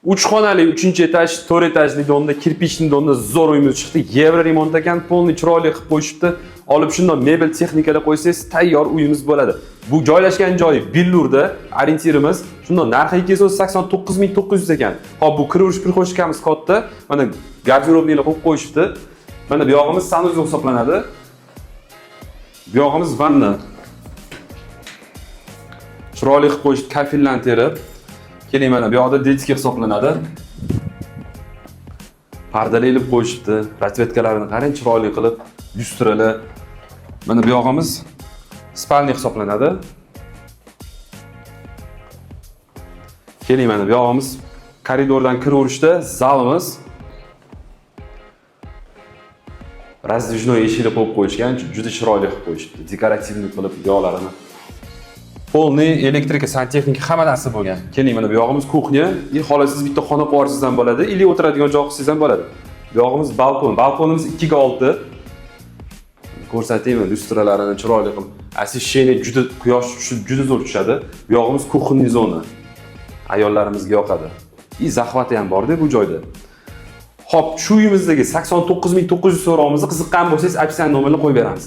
3 xonali 3-etaj, 4-etajli donda, kirpichli donda zo'r uyimiz chiqdi. Yevro remont ekan, polni chiroyli qilib qo'yishibdi. Olib shundoq mebel texnikalar qo'ysangiz, tayyor uyimiz bo'ladi. Bu joylashgan joyi Billurda, orientirimiz shundoq narxi 289.900 ekan. Hop, bu kiraverish prihoshkamiz katta. Mana garderobnilar qo'yib qo'yishibdi. Mana bu yog'imiz sanuzel hisoblanadi. Bu yog'imiz vanna. Chiroyli qilib qo'yishibdi, kafildan terib. Keling, mana bu yoqda detskiy hisoblanadi. Pardalar ilib qo'yishibdi. Rasvetkalarini qarang, chiroyli qilib, lyustralar. Mana bu yog'imiz spalniy hisoblanadi. Keling, mana bu yog'imiz koridordan kiraverishda zalimiz. Razdvijnoy eshiklar qo'yib qo'yishgan, juda chiroyli qilib qo'yishibdi. Dekorativniy qilib yo'llarini. Polniy elektrika, santexnika hamma narsa bo'lgan. Keling, mana bu yog'imiz kuxnya. Xohlasangiz bitta xona qo'yarsiz ham bo'ladi, ili o'tiradigan joy qilsangiz ham bo'ladi. Bu yog'imiz balkon. Balkonimiz 2 ga 6. Ko'rsataymi, lyustralarini chiroyli qilib. Освещение juda quyosh juda zo'r tushadi. Bu yog'imiz kuxniy zona. Ayollarimizga yoqadi. Zahvati ham bor-da bu joyda. Xo'p, shu uyimizdagi 89.900 so'rovimizni qiziqqan bo'lsangiz, opsiya nomerni qo'yib beramiz.